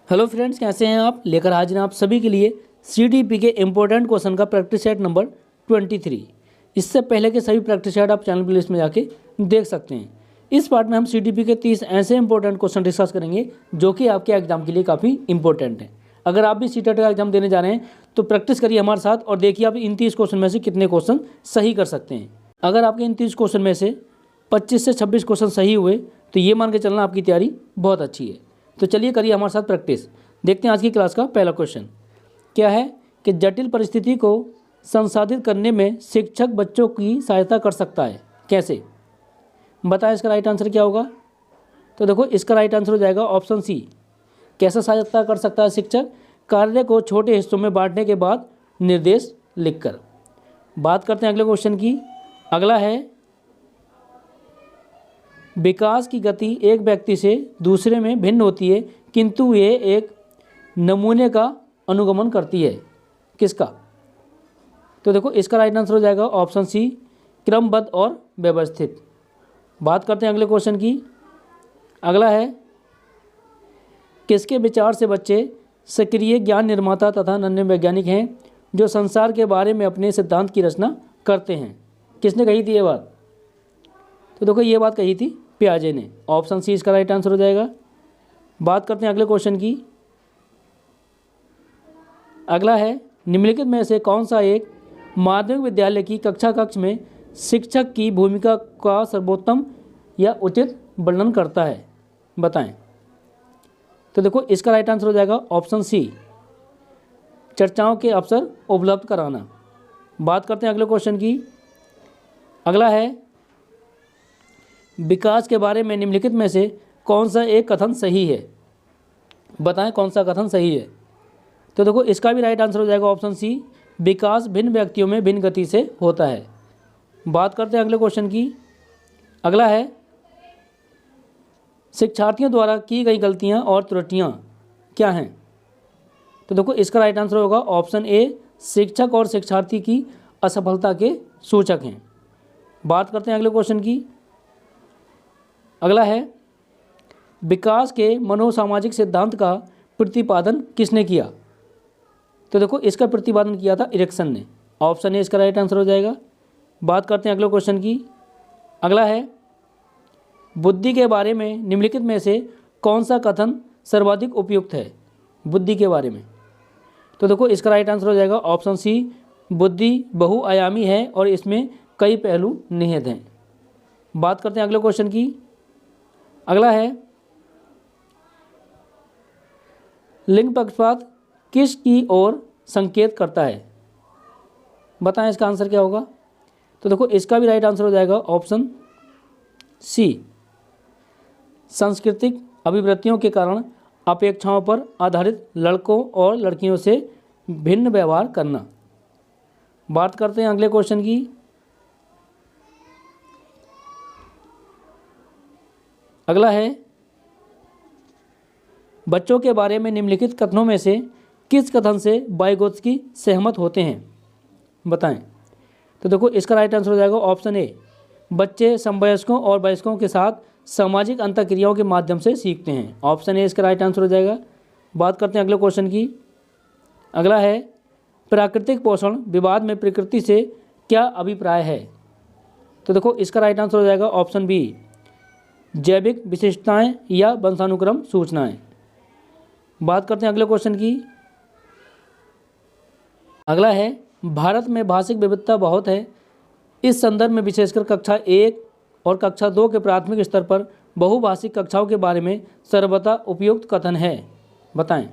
Hello friends, कैसे हैं आप। लेकर हाजिर हैं आप सभी के लिए सीटीपी के इम्पोर्टेंट क्वेश्चन का प्रैक्टिस सेट नंबर 23। इससे पहले के सभी प्रैक्टिस सेट आप चैनल प्लेलिस्ट में जाके देख सकते हैं। इस पार्ट में हम सीटीपी के 30 ऐसे इंपॉर्टेंट क्वेश्चन डिस्कस करेंगे जो कि आपके एग्जाम के लिए काफ़ी इंपॉर्टेंट हैं। अगर आप भी सीटेट का एग्जाम देने जा रहे हैं तो प्रैक्टिस करिए हमारे साथ और देखिए आप इन 30 क्वेश्चन में से कितने क्वेश्चन सही कर सकते हैं। अगर आपके इन 30 क्वेश्चन में से 25 से 26 क्वेश्चन सही हुए तो ये मान के चलना आपकी तैयारी बहुत अच्छी है। तो चलिए करिए हमारे साथ प्रैक्टिस। देखते हैं आज की क्लास का पहला क्वेश्चन क्या है कि जटिल परिस्थिति को संसाधित करने में शिक्षक बच्चों की सहायता कर सकता है, कैसे। बताएं इसका राइट आंसर क्या होगा। तो देखो इसका राइट आंसर हो जाएगा ऑप्शन सी। कैसे सहायता कर सकता है शिक्षक, कार्य को छोटे हिस्सों में बांटने के बाद निर्देश लिखकर। बात करते हैं अगले क्वेश्चन की। अगला है विकास की गति एक व्यक्ति से दूसरे में भिन्न होती है किंतु ये एक नमूने का अनुगमन करती है, किसका। तो देखो इसका राइट आंसर हो जाएगा ऑप्शन सी, क्रमबद्ध और व्यवस्थित। बात करते हैं अगले क्वेश्चन की। अगला है किसके विचार से बच्चे सक्रिय ज्ञान निर्माता तथा नन्हे वैज्ञानिक हैं जो संसार के बारे में अपने सिद्धांत की रचना करते हैं। किसने कही थी ये बात। तो देखो ये बात कही थी पियाजे ने। ऑप्शन सी इसका राइट आंसर हो जाएगा। बात करते हैं अगले क्वेश्चन की। अगला है निम्नलिखित में से कौन सा एक माध्यमिक विद्यालय की कक्ष में शिक्षक की भूमिका का सर्वोत्तम या उचित वर्णन करता है, बताएं। तो देखो इसका राइट आंसर हो जाएगा ऑप्शन सी, चर्चाओं के अवसर उपलब्ध कराना। बात करते हैं अगले क्वेश्चन की। अगला है विकास के बारे में निम्नलिखित में से कौन सा एक कथन सही है, बताएं कौन सा कथन सही है। तो देखो इसका भी राइट आंसर हो जाएगा ऑप्शन सी, विकास भिन्न व्यक्तियों में भिन्न गति से होता है। बात करते हैं अगले क्वेश्चन की। अगला है शिक्षार्थियों द्वारा की गई गलतियां और त्रुटियां क्या हैं। तो देखो इसका राइट आंसर होगा ऑप्शन ए, शिक्षक और शिक्षार्थी की असफलता के सूचक हैं। बात करते हैं अगले क्वेश्चन की। अगला है विकास के मनोसामाजिक सिद्धांत का प्रतिपादन किसने किया। तो देखो इसका प्रतिपादन किया था इरिक्सन ने। ऑप्शन ए इसका राइट आंसर हो जाएगा। बात करते हैं अगले क्वेश्चन की। अगला है बुद्धि के बारे में निम्नलिखित में से कौन सा कथन सर्वाधिक उपयुक्त है, बुद्धि के बारे में। तो देखो इसका राइट आंसर हो जाएगा ऑप्शन सी, बुद्धि बहुआयामी है और इसमें कई पहलू निहित हैं। बात करते हैं अगले क्वेश्चन की। अगला है लिंग पक्षपात किस की ओर संकेत करता है, बताएं इसका आंसर क्या होगा। तो देखो इसका भी राइट आंसर हो जाएगा ऑप्शन सी, सांस्कृतिक अभिवृत्तियों के कारण अपेक्षाओं पर आधारित लड़कों और लड़कियों से भिन्न व्यवहार करना। बात करते हैं अगले क्वेश्चन की। अगला है बच्चों के बारे में निम्नलिखित कथनों में से किस कथन से वाइगोत्स्की सहमत होते हैं, बताएं। तो देखो इसका राइट आंसर हो जाएगा ऑप्शन ए, बच्चे समवयस्कों और वयस्कों के साथ सामाजिक अंतःक्रियाओं के माध्यम से सीखते हैं। ऑप्शन ए इसका राइट आंसर हो जाएगा। बात करते हैं अगले क्वेश्चन की। अगला है प्राकृतिक पोषण विवाद में प्रकृति से क्या अभिप्राय है। तो देखो इसका राइट आंसर हो जाएगा ऑप्शन बी, जैविक विशिष्टताएं या वंशानुक्रम सूचनाएं। बात करते हैं अगले क्वेश्चन की। अगला है भारत में भाषिक विविधता बहुत है, इस संदर्भ में विशेषकर कक्षा 1 और कक्षा 2 के प्राथमिक स्तर पर बहुभाषिक कक्षाओं के बारे में सर्वथा उपयुक्त कथन है, बताएं।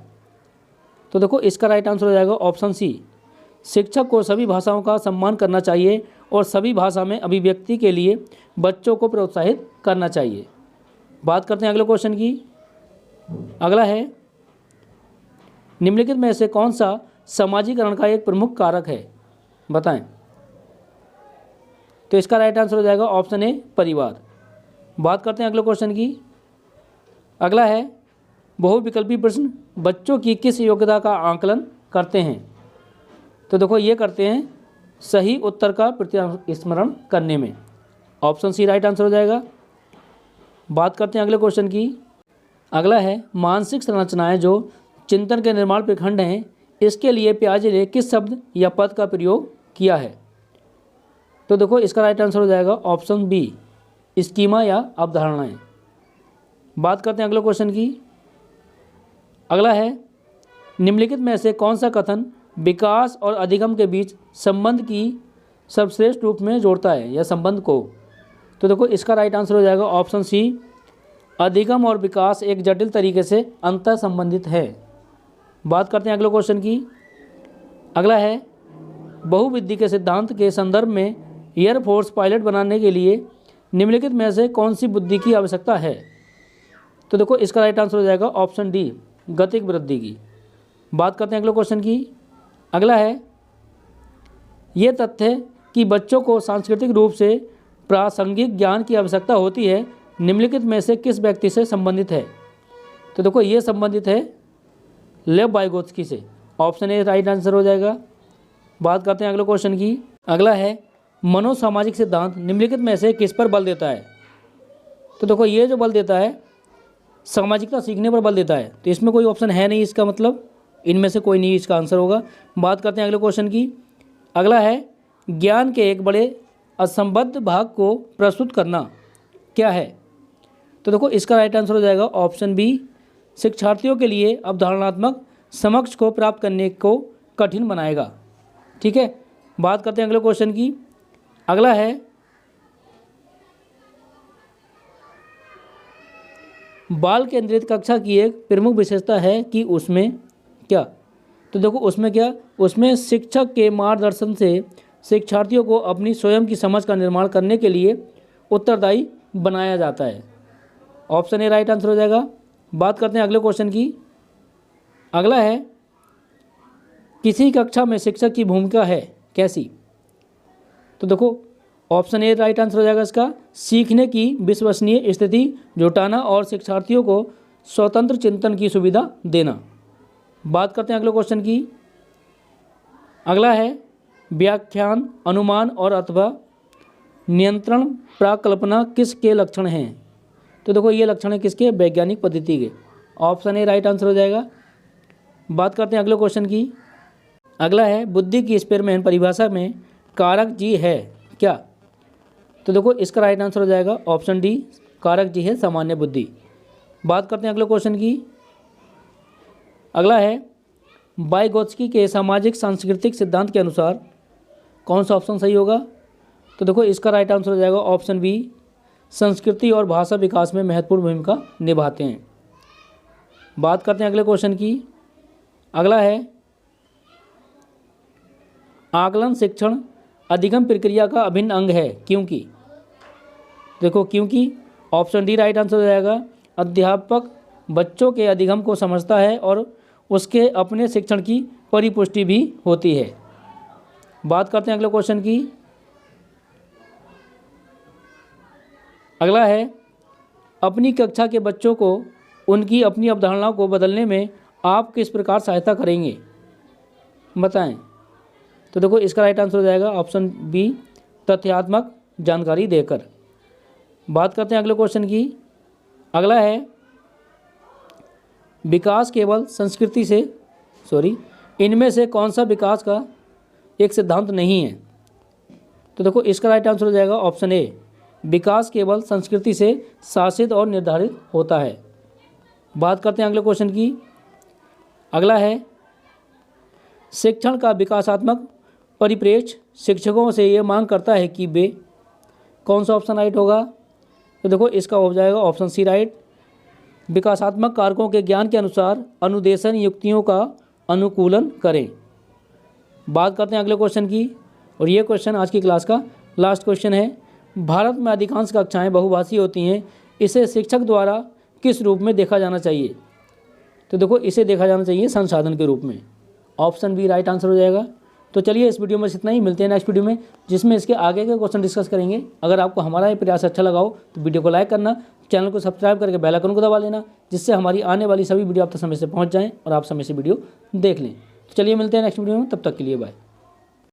तो देखो इसका राइट आंसर हो जाएगा ऑप्शन सी, शिक्षक को सभी भाषाओं का सम्मान करना चाहिए और सभी भाषा में अभिव्यक्ति के लिए बच्चों को प्रोत्साहित करना चाहिए। बात करते हैं अगले क्वेश्चन की। अगला है निम्नलिखित में से कौन सा समाजीकरण का एक प्रमुख कारक है, बताएं। तो इसका राइट आंसर हो जाएगा ऑप्शन ए, परिवार। बात करते हैं अगले क्वेश्चन की। अगला है बहुविकल्पी प्रश्न बच्चों की किस योग्यता का आकलन करते हैं। तो देखो ये करते हैं सही उत्तर का प्रतिस्मरण करने में। ऑप्शन सी राइट आंसर हो जाएगा। बात करते हैं अगले क्वेश्चन की। अगला है मानसिक संरचनाएं जो चिंतन के निर्माण पर खंड हैं, इसके लिए पियाजे ने किस शब्द या पद का प्रयोग किया है? तो देखो इसका राइट आंसर हो जाएगा ऑप्शन बी, स्कीमा या अवधारणाएं। बात करते हैं अगले क्वेश्चन की। अगला है, निम्नलिखित में से कौन सा कथन विकास और अधिगम के बीच संबंध की सर्वश्रेष्ठ रूप में जोड़ता है या संबंध को? तो देखो इसका राइट आंसर हो जाएगा ऑप्शन सी, अधिगम और विकास एक जटिल तरीके से अंतर संबंधित है। बात करते हैं अगले क्वेश्चन की। अगला है, बहुविधि के सिद्धांत के संदर्भ में एयरफोर्स पायलट बनाने के लिए निम्नलिखित में से कौन सी बुद्धि की आवश्यकता है? तो देखो इसका राइट आंसर हो जाएगा ऑप्शन डी, गतिक वृद्धि की। बात करते हैं अगले क्वेश्चन की। अगला है, ये तथ्य कि बच्चों को सांस्कृतिक रूप से प्रासंगिक ज्ञान की आवश्यकता होती है निम्नलिखित में से किस व्यक्ति से संबंधित है? तो देखो ये संबंधित है लेव वाइगोत्स्की से। ऑप्शन ए राइट आंसर हो जाएगा। बात करते हैं अगले क्वेश्चन की। अगला है, मनोसामाजिक सिद्धांत निम्नलिखित में से किस पर बल देता है? तो देखो ये जो बल देता है सामाजिकता सीखने पर बल देता है, तो इसमें कोई ऑप्शन है नहीं, इसका मतलब इनमें से कोई नहीं इसका आंसर होगा। बात करते हैं अगले क्वेश्चन की। अगला है, ज्ञान के एक बड़े असंबद्ध भाग को प्रस्तुत करना क्या है? तो देखो इसका राइट आंसर हो जाएगा ऑप्शन बी, शिक्षार्थियों के लिए अवधारणात्मक समक्ष को प्राप्त करने को कठिन बनाएगा। ठीक है। बात करते हैं अगले क्वेश्चन की। अगला है, बाल केंद्रित कक्षा की एक प्रमुख विशेषता है कि उसमें क्या? तो देखो उसमें क्या, उसमें शिक्षक के मार्गदर्शन से शिक्षार्थियों को अपनी स्वयं की समझ का निर्माण करने के लिए उत्तरदायी बनाया जाता है। ऑप्शन ए राइट आंसर हो जाएगा। बात करते हैं अगले क्वेश्चन की। अगला है, किसी कक्षा में शिक्षक की भूमिका है कैसी? तो देखो ऑप्शन ए राइट आंसर हो जाएगा इसका, सीखने की विश्वसनीय स्थिति जुटाना और शिक्षार्थियों को स्वतंत्र चिंतन की सुविधा देना। बात करते हैं अगले क्वेश्चन की। अगला है, व्याख्यान, अनुमान और अथवा नियंत्रण प्राकल्पना किसके लक्षण हैं? तो देखो ये लक्षण है किसके? वैज्ञानिक पद्धति के। ऑप्शन ए राइट आंसर हो जाएगा। बात करते हैं अगले क्वेश्चन की। अगला है, बुद्धि की स्पेरमैन परिभाषा में कारक जी है क्या? तो देखो इसका राइट आंसर हो जाएगा ऑप्शन डी, कारक जी है सामान्य बुद्धि। बात करते हैं अगले क्वेश्चन की। अगला है, वाइगोत्स्की के सामाजिक सांस्कृतिक सिद्धांत के अनुसार कौन सा ऑप्शन सही होगा? तो देखो इसका राइट आंसर हो जाएगा ऑप्शन बी, संस्कृति और भाषा विकास में महत्वपूर्ण भूमिका निभाते हैं। बात करते हैं अगले क्वेश्चन की। अगला है, आकलन शिक्षण अधिगम प्रक्रिया का अभिन्न अंग है क्योंकि? देखो क्योंकि ऑप्शन डी राइट आंसर हो जाएगा। अध्यापक बच्चों के अधिगम को समझता है और उसके अपने शिक्षण की परिपुष्टि भी होती है। बात करते हैं अगले क्वेश्चन की। अगला है, अपनी कक्षा के बच्चों को उनकी अपनी अवधारणाओं को बदलने में आप किस प्रकार सहायता करेंगे? बताएं। तो देखो इसका राइट आंसर हो जाएगा ऑप्शन बी, तथ्यात्मक जानकारी देकर। बात करते हैं अगले क्वेश्चन की। अगला है, विकास केवल संस्कृति से इनमें से कौन सा विकास का एक सिद्धांत नहीं है? तो देखो इसका राइट आंसर हो जाएगा ऑप्शन ए, विकास केवल संस्कृति से शासित और निर्धारित होता है। बात करते हैं अगले क्वेश्चन की। अगला है, शिक्षण का विकासात्मक परिप्रेक्ष्य शिक्षकों से ये मांग करता है कि वे कौन सा ऑप्शन राइट होगा? तो देखो इसका हो जाएगा ऑप्शन सी राइट, विकासात्मक कारकों के ज्ञान के अनुसार अनुदेशन युक्तियों का अनुकूलन करें। बात करते हैं अगले क्वेश्चन की, और ये क्वेश्चन आज की क्लास का लास्ट क्वेश्चन है। भारत में अधिकांश कक्षाएं बहुभाषी होती हैं, इसे शिक्षक द्वारा किस रूप में देखा जाना चाहिए? तो देखो इसे देखा जाना चाहिए संसाधन के रूप में। ऑप्शन बी राइट आंसर हो जाएगा। तो चलिए इस वीडियो में इतना ही, मिलते हैं नेक्स्ट वीडियो में जिसमें इसके आगे के क्वेश्चन डिस्कस करेंगे। अगर आपको हमारा ये प्रयास अच्छा लगा हो तो वीडियो को लाइक करना, चैनल को सब्सक्राइब करके बेल आइकन को दबा लेना, जिससे हमारी आने वाली सभी वीडियो आप तक समय से पहुंच जाएं और आप समय से वीडियो देख लें। तो चलिए मिलते हैं नेक्स्ट वीडियो में, तब तक के लिए बाय।